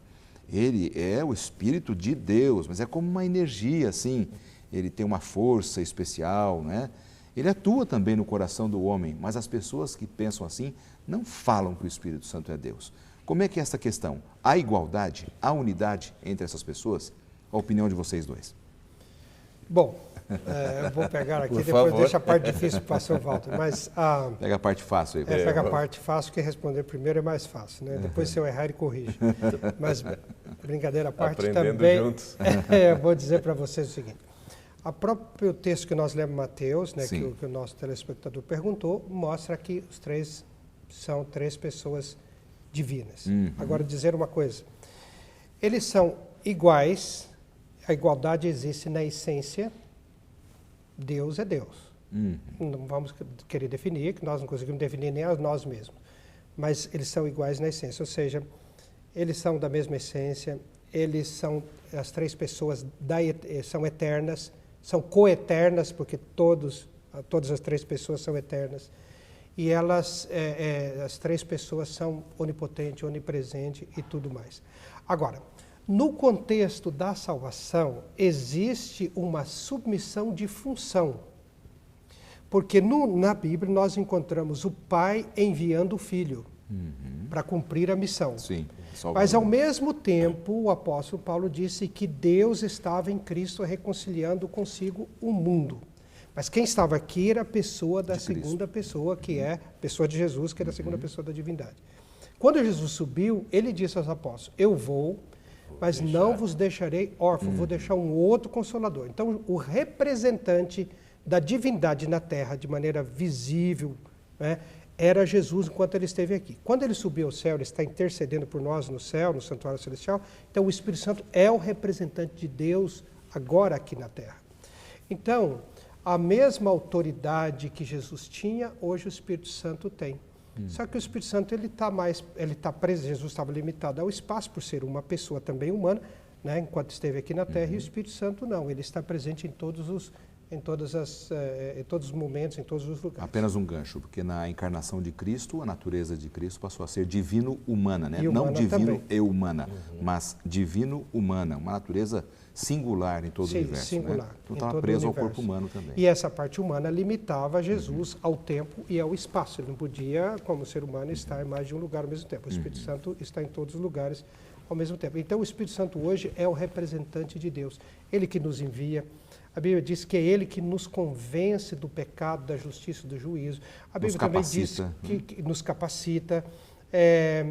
S1: ele é o Espírito de Deus, mas é como uma energia, assim, ele tem uma força especial, né? Ele atua também no coração do homem, mas as pessoas que pensam assim não falam que o Espírito Santo é Deus. Como é que é essa questão? Há igualdade, há unidade entre essas pessoas? A opinião de vocês dois.
S3: Bom, eu vou pegar aqui, depois deixa a parte difícil para o pastor Walter. Mas,
S1: pega a parte fácil aí.
S3: Pega a parte fácil, que responder primeiro é mais fácil, né? Depois, se eu errar, ele corrige. Mas, brincadeira à parte,
S4: aprendendo
S3: também,
S4: juntos.
S3: Eu vou dizer para vocês o seguinte. O próprio texto que nós lemos, Mateus, né, que o nosso telespectador perguntou, mostra que os 3 são 3 pessoas divinas. Agora, dizer uma coisa. Eles são iguais, a igualdade existe na essência. Deus é Deus. Não vamos querer definir, que nós não conseguimos definir nem a nós mesmos. Mas eles são iguais na essência, ou seja, eles são da mesma essência, eles são, as 3 pessoas são eternas, são coeternas, porque todas as 3 pessoas são eternas. E elas, as 3 pessoas são onipotente, onipresente e tudo mais. Agora, no contexto da salvação, existe uma submissão de função. Porque na Bíblia nós encontramos o Pai enviando o Filho para cumprir a missão.
S1: Sim,
S3: mas, ao mesmo tempo, o apóstolo Paulo disse que Deus estava em Cristo reconciliando consigo o mundo. Mas quem estava aqui era a pessoa da segunda pessoa, que é a pessoa de Jesus, que era a segunda pessoa da divindade. Quando Jesus subiu, ele disse aos apóstolos, eu vou, mas não vos deixarei órfão, vou deixar um outro Consolador. Então, o representante da divindade na terra, de maneira visível, né, era Jesus enquanto ele esteve aqui. Quando ele subiu ao céu, ele está intercedendo por nós no céu, no santuário celestial, então o Espírito Santo é o representante de Deus agora aqui na terra. Então, a mesma autoridade que Jesus tinha, hoje o Espírito Santo tem. Só que o Espírito Santo ele está preso, Jesus estava limitado ao espaço por ser uma pessoa também humana, né, enquanto esteve aqui na terra, e o Espírito Santo não, ele está presente em todos os momentos, em todos os lugares.
S1: Apenas um gancho, porque na encarnação de Cristo, a natureza de Cristo passou a ser divino-humana, né? Não divino também. E humana, mas divino-humana, uma natureza singular em todo o universo.
S3: Singular.
S1: Né? Então estava preso ao corpo humano também.
S3: E essa parte humana limitava Jesus ao tempo e ao espaço. Ele não podia, como ser humano, estar em mais de um lugar ao mesmo tempo. O Espírito Santo está em todos os lugares ao mesmo tempo. Então o Espírito Santo hoje é o representante de Deus. Ele que nos envia. A Bíblia diz que é Ele que nos convence do pecado, da justiça, do juízo. A Bíblia também diz que nos capacita, é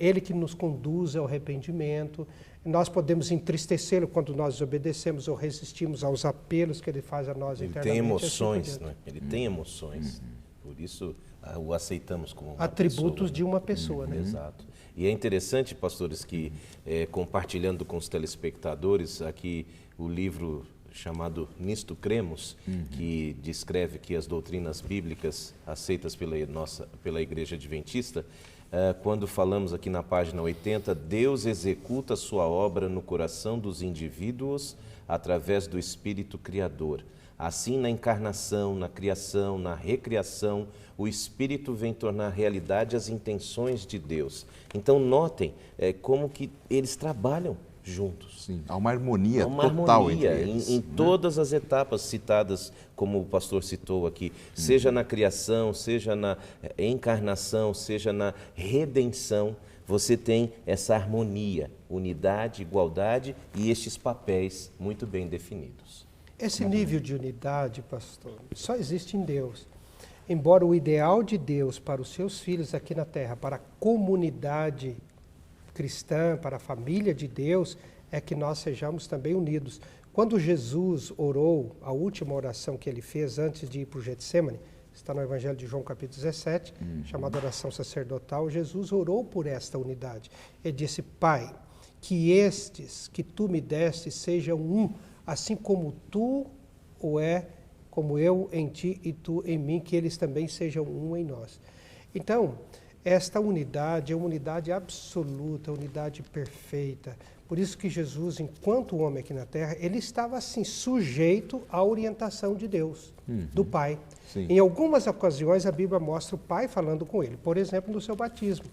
S3: Ele que nos conduz ao arrependimento. Nós podemos entristecê-lo quando nós desobedecemos ou resistimos aos apelos que Ele faz a nós internamente.
S4: Ele tem emoções, né? Ele tem emoções. Por isso o aceitamos como uma
S3: atributos
S4: pessoa,
S3: de uma pessoa, né?
S4: Exato. E é interessante, pastores, que compartilhando com os telespectadores aqui o livro chamado Nisto Cremos, que descreve aqui as doutrinas bíblicas aceitas pela Igreja Adventista, quando falamos aqui na página 80, Deus executa sua obra no coração dos indivíduos através do Espírito Criador. Assim, na encarnação, na criação, na recriação, o Espírito vem tornar realidade as intenções de Deus. Então, notem como que eles trabalham juntos.
S1: Sim, há uma harmonia total entre eles.
S4: Em todas as etapas citadas, como o pastor citou aqui, seja na criação, seja na encarnação, seja na redenção, você tem essa harmonia, unidade, igualdade e estes papéis muito bem definidos.
S3: Esse nível de unidade, pastor, só existe em Deus. Embora o ideal de Deus para os seus filhos aqui na terra, para a comunidade cristã, para a família de Deus, é que nós sejamos também unidos. Quando Jesus orou, a última oração que ele fez antes de ir para o Getsemane, está no Evangelho de João capítulo 17, chamada oração sacerdotal, Jesus orou por esta unidade. Ele disse, Pai, que estes que tu me deste sejam um, assim como tu como eu em ti e tu em mim, que eles também sejam um em nós. Então, esta unidade é uma unidade absoluta, unidade perfeita. Por isso que Jesus, enquanto homem aqui na terra, ele estava assim, sujeito à orientação de Deus, do Pai.
S1: Sim.
S3: Em algumas ocasiões a Bíblia mostra o Pai falando com ele, por exemplo, no seu batismo,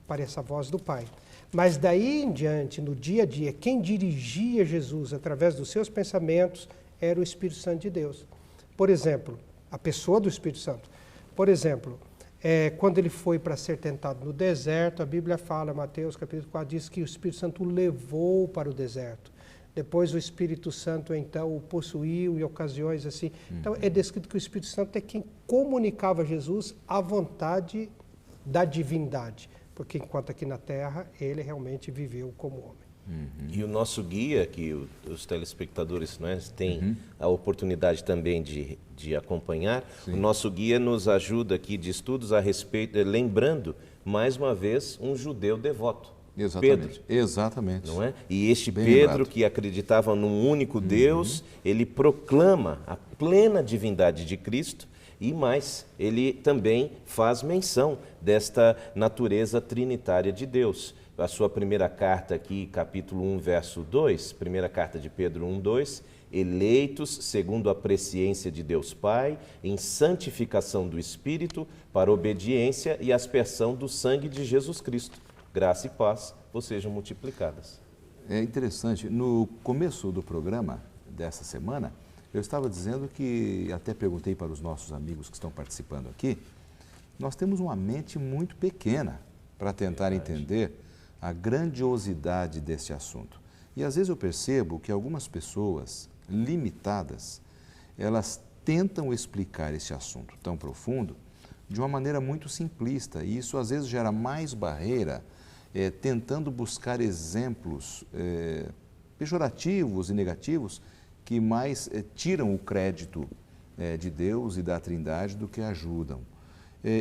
S3: aparece a voz do Pai. Mas daí em diante, no dia a dia, quem dirigia Jesus através dos seus pensamentos era o Espírito Santo de Deus. Por exemplo, a pessoa do Espírito Santo. Por exemplo, quando ele foi para ser tentado no deserto, a Bíblia fala, Mateus capítulo 4, diz que o Espírito Santo o levou para o deserto. Depois o Espírito Santo, então, o possuiu em ocasiões assim. Então, é descrito que o Espírito Santo é quem comunicava a Jesus a vontade da divindade. Porque enquanto aqui na Terra, ele realmente viveu como homem.
S4: E o nosso guia, que os telespectadores, né, têm a oportunidade também de acompanhar, o nosso guia nos ajuda aqui de estudos a respeito, lembrando, mais uma vez, um judeu devoto.
S1: Exatamente.
S4: Pedro.
S1: Exatamente.
S4: Não é? E este
S1: Bem
S4: Pedro,
S1: lembrado,
S4: que acreditava num único Deus, ele proclama a plena divindade de Cristo e mais, ele também faz menção desta natureza trinitária de Deus. A sua primeira carta aqui, capítulo 1, verso 2, primeira carta de Pedro 1, 2, eleitos segundo a presciência de Deus Pai, em santificação do Espírito, para obediência e aspersão do sangue de Jesus Cristo. Graça e paz vos sejam multiplicadas.
S1: É interessante, no começo do programa dessa semana, eu estava dizendo que, até perguntei para os nossos amigos que estão participando aqui, nós temos uma mente muito pequena para tentar entender a grandiosidade deste assunto. E às vezes eu percebo que algumas pessoas limitadas, elas tentam explicar esse assunto tão profundo de uma maneira muito simplista, e isso às vezes gera mais barreira, tentando buscar exemplos pejorativos e negativos que mais tiram o crédito de Deus e da Trindade do que ajudam.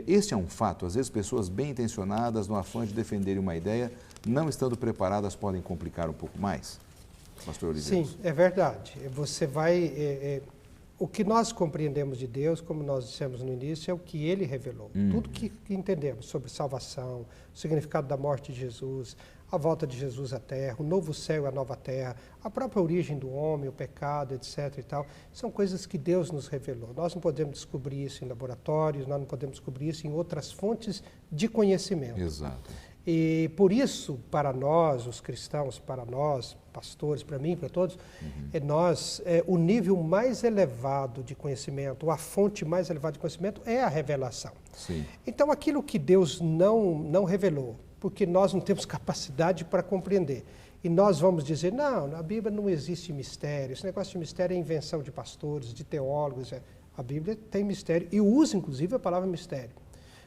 S1: Este é um fato. Às vezes pessoas bem intencionadas, no afã de defenderem uma ideia, não estando preparadas, podem complicar um pouco mais. Pastor Oliveira.
S3: Sim, é verdade. Você vai... o que nós compreendemos de Deus, como nós dissemos no início, é o que Ele revelou. Tudo que entendemos sobre salvação, o significado da morte de Jesus, a volta de Jesus à Terra, o novo céu e a nova terra, a própria origem do homem, o pecado, etc. e tal, são coisas que Deus nos revelou. Nós não podemos descobrir isso em laboratórios, nós não podemos descobrir isso em outras fontes de conhecimento.
S1: Exato.
S3: E por isso, para nós, os cristãos, para nós, pastores, para mim, para todos, o nível mais elevado de conhecimento, a fonte mais elevada de conhecimento é a revelação.
S1: Sim.
S3: Então, aquilo que Deus não revelou, porque nós não temos capacidade para compreender, e nós vamos dizer, não, na Bíblia não existe mistério, esse negócio de mistério é invenção de pastores, de teólogos, a Bíblia tem mistério, e usa, inclusive, a palavra mistério.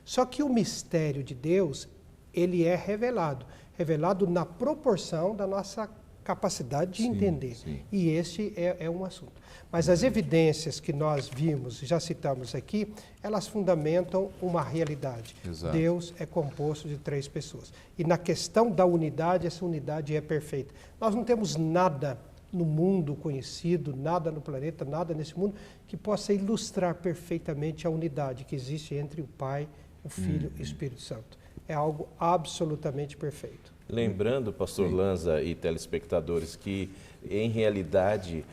S3: Só que o mistério de Deus, ele é revelado na proporção da nossa capacidade de entender.
S1: Sim.
S3: E este é um assunto. Mas as evidências que nós vimos, já citamos aqui, elas fundamentam uma realidade.
S1: Exato.
S3: Deus é composto de 3 pessoas. E na questão da unidade, essa unidade é perfeita. Nós não temos nada no mundo conhecido, nada no planeta, nada nesse mundo, que possa ilustrar perfeitamente a unidade que existe entre o Pai, o Filho e o Espírito Santo. É algo absolutamente perfeito.
S4: Lembrando, pastor Lanza e telespectadores, que em realidade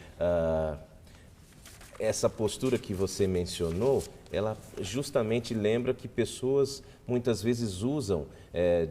S4: essa postura que você mencionou, ela justamente lembra que pessoas muitas vezes usam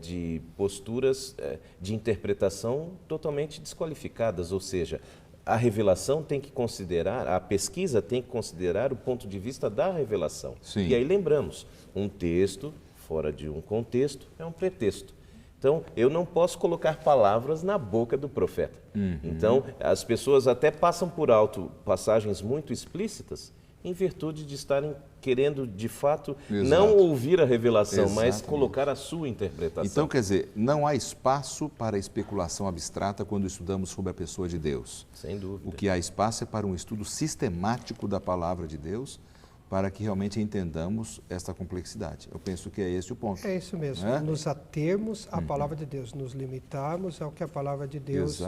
S4: de posturas de interpretação totalmente desqualificadas, ou seja, a revelação tem que considerar, a pesquisa tem que considerar o ponto de vista da revelação.
S1: Sim.
S4: E aí lembramos, um texto fora de um contexto é um pretexto. Então, eu não posso colocar palavras na boca do profeta. Então, as pessoas até passam por alto passagens muito explícitas em virtude de estarem querendo, de fato, não ouvir a revelação, mas colocar a sua interpretação.
S1: Então, quer dizer, não há espaço para especulação abstrata quando estudamos sobre a pessoa de Deus.
S4: Sem dúvida.
S1: O que há espaço é para um estudo sistemático da palavra de Deus, para que realmente entendamos esta complexidade. Eu penso que é esse o ponto.
S3: É isso mesmo, nos atermos à palavra de Deus, nos limitarmos ao que a palavra de Deus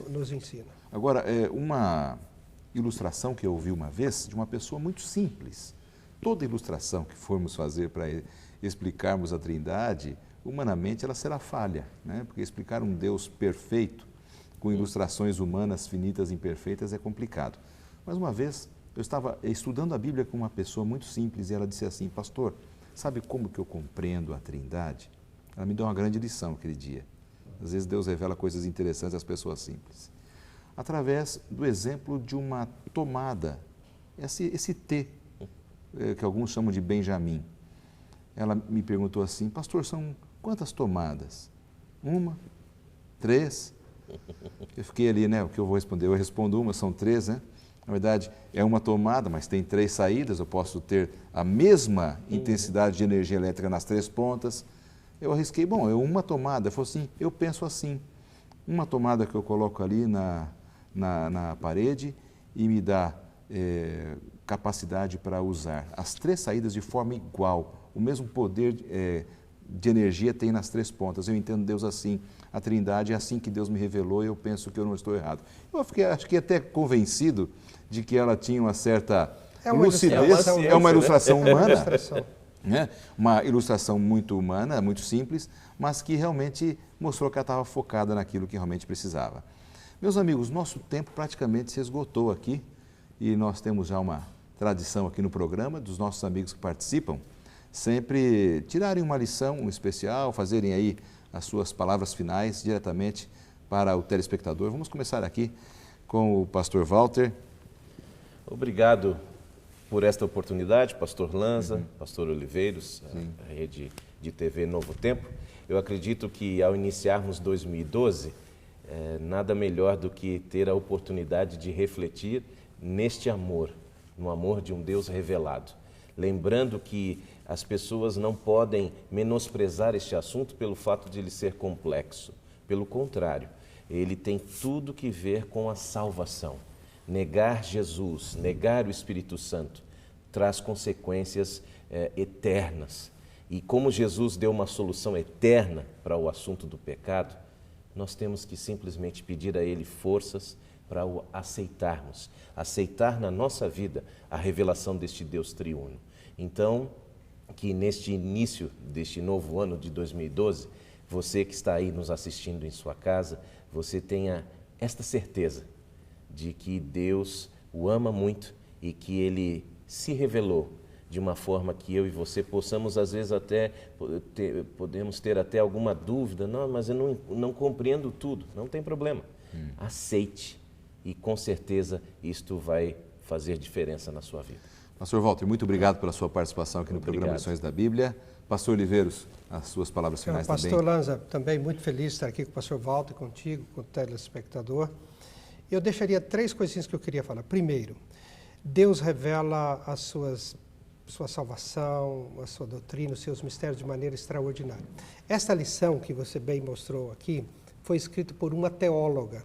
S3: nos ensina.
S1: Agora, uma ilustração que eu ouvi uma vez de uma pessoa muito simples. Toda ilustração que formos fazer para explicarmos a Trindade, humanamente ela será falha, né? Porque explicar um Deus perfeito com ilustrações humanas finitas e imperfeitas é complicado. Mas uma vez eu estava estudando a Bíblia com uma pessoa muito simples e ela disse assim: pastor, sabe como que eu compreendo a Trindade? Ela me deu uma grande lição aquele dia. Às vezes Deus revela coisas interessantes às pessoas simples. Através do exemplo de uma tomada, esse T, que alguns chamam de Benjamim. Ela me perguntou assim: pastor, são quantas tomadas? 1, 3? Eu fiquei ali, né? O que eu vou responder? Eu respondo 1, são 3, né? Na verdade, é uma tomada, mas tem 3 saídas, eu posso ter a mesma intensidade de energia elétrica nas 3 pontas. Eu arrisquei, bom, é uma tomada. Eu falei assim, eu penso assim, uma tomada que eu coloco ali na parede e me dá capacidade para usar as 3 saídas de forma igual, o mesmo poder de energia tem nas 3 pontas. Eu entendo Deus assim, a Trindade é assim que Deus me revelou e eu penso que eu não estou errado. Eu fiquei, acho que até convencido de que ela tinha uma certa lucidez, é uma ilustração humana, né? Uma ilustração muito humana, muito simples, mas que realmente mostrou que ela estava focada naquilo que realmente precisava. Meus amigos, nosso tempo praticamente se esgotou aqui e nós temos já uma tradição aqui no programa dos nossos amigos que participam, sempre tirarem uma lição especial, fazerem aí as suas palavras finais diretamente para o telespectador. Vamos começar aqui com o pastor Walter.
S4: Obrigado por esta oportunidade, pastor Lanza, pastor Oliveiros, a rede de TV Novo Tempo. Eu acredito que ao iniciarmos 2012, nada melhor do que ter a oportunidade de refletir neste amor no amor de um Deus revelado. Lembrando que as pessoas não podem menosprezar este assunto pelo fato de ele ser complexo. Pelo contrário, ele tem tudo que ver com a salvação. Negar Jesus, negar o Espírito Santo, traz consequências eternas. E como Jesus deu uma solução eterna para o assunto do pecado, nós temos que simplesmente pedir a Ele forças para o aceitarmos. Aceitar na nossa vida a revelação deste Deus triuno. Então, que neste início deste novo ano de 2012, você que está aí nos assistindo em sua casa, você tenha esta certeza de que Deus o ama muito e que Ele se revelou de uma forma que eu e você possamos, às vezes, podemos ter até alguma dúvida. Não, mas eu não compreendo tudo. Não tem problema. Aceite e, com certeza, isto vai fazer diferença na sua vida.
S1: Pastor Walter, muito obrigado pela sua participação aqui no programa Lições da Bíblia. Pastor Oliveiros, as suas palavras finais também.
S3: Pastor Lanza, também muito feliz de estar aqui com o pastor Walter, contigo, com o telespectador. Eu deixaria 3 coisinhas que eu queria falar. Primeiro, Deus revela a sua salvação, a sua doutrina, os seus mistérios de maneira extraordinária. Esta lição que você bem mostrou aqui foi escrita por uma teóloga,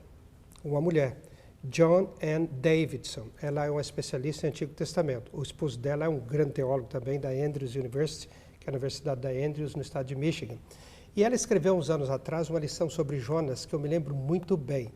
S3: uma mulher, John Ann Davidson. Ela é uma especialista em Antigo Testamento. O esposo dela é um grande teólogo também da Andrews University, que é a Universidade da Andrews, no estado de Michigan. E ela escreveu uns anos atrás uma lição sobre Jonas, que eu me lembro muito bem.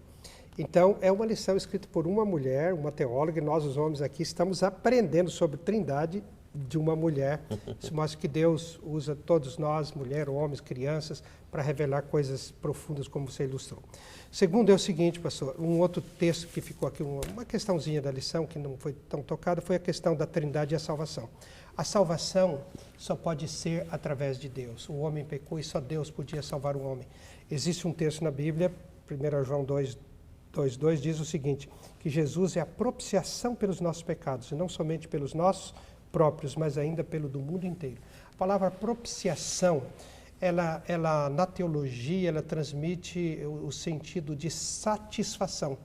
S3: Então, é uma lição escrita por uma mulher, uma teóloga, e nós, os homens aqui, estamos aprendendo sobre Trindade de uma mulher. Isso mostra que Deus usa todos nós, mulher, homens, crianças, para revelar coisas profundas, como você ilustrou. Segundo é o seguinte, pastor, um outro texto que ficou aqui, uma questãozinha da lição que não foi tão tocada, foi a questão da Trindade e a salvação. A salvação só pode ser através de Deus. O homem pecou e só Deus podia salvar o homem. Existe um texto na Bíblia, 1 João 2:2 diz o seguinte, que Jesus é a propiciação pelos nossos pecados, e não somente pelos nossos próprios, mas ainda pelo do mundo inteiro. A palavra propiciação, ela na teologia, ela transmite o sentido de satisfação.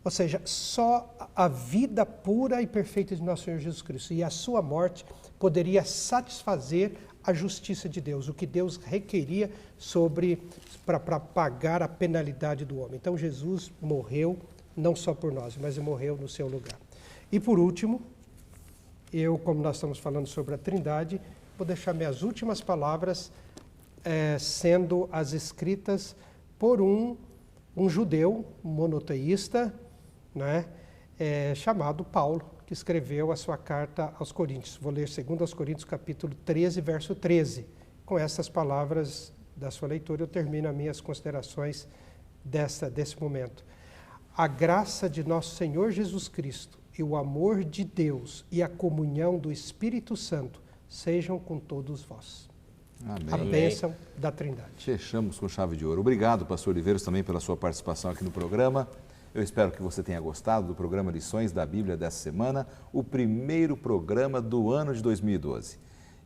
S3: Ou seja, só a vida pura e perfeita de nosso Senhor Jesus Cristo e a sua morte poderia satisfazer a justiça de Deus, o que Deus requeria para pagar a penalidade do homem. Então Jesus morreu não só por nós, mas ele morreu no seu lugar. E por último, como nós estamos falando sobre a Trindade, vou deixar minhas últimas palavras sendo as escritas por um judeu monoteísta, né, chamado Paulo, que escreveu a sua carta aos Coríntios. Vou ler 2 Coríntios, capítulo 13, verso 13. Com essas palavras da sua leitura, eu termino as minhas considerações desse momento. A graça de nosso Senhor Jesus Cristo e o amor de Deus e a comunhão do Espírito Santo sejam com todos vós.
S1: Amém.
S3: A bênção da Trindade.
S1: Fechamos com chave de ouro. Obrigado, pastor Oliveiros, também pela sua participação aqui no programa. Eu espero que você tenha gostado do programa Lições da Bíblia dessa semana, o primeiro programa do ano de 2012.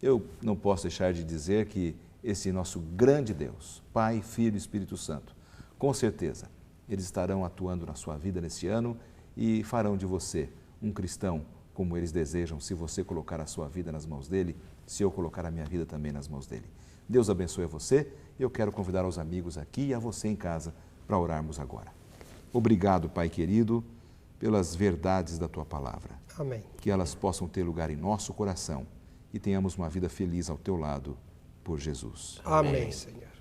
S1: Eu não posso deixar de dizer que esse nosso grande Deus, Pai, Filho e Espírito Santo, com certeza, eles estarão atuando na sua vida nesse ano e farão de você um cristão como eles desejam, se você colocar a sua vida nas mãos dele, se eu colocar a minha vida também nas mãos dele. Deus abençoe a você e eu quero convidar os amigos aqui e a você em casa para orarmos agora. Obrigado, Pai querido, pelas verdades da Tua palavra.
S3: Amém.
S1: Que elas possam ter lugar em nosso coração e tenhamos uma vida feliz ao Teu lado, por Jesus.
S3: Amém, Senhor.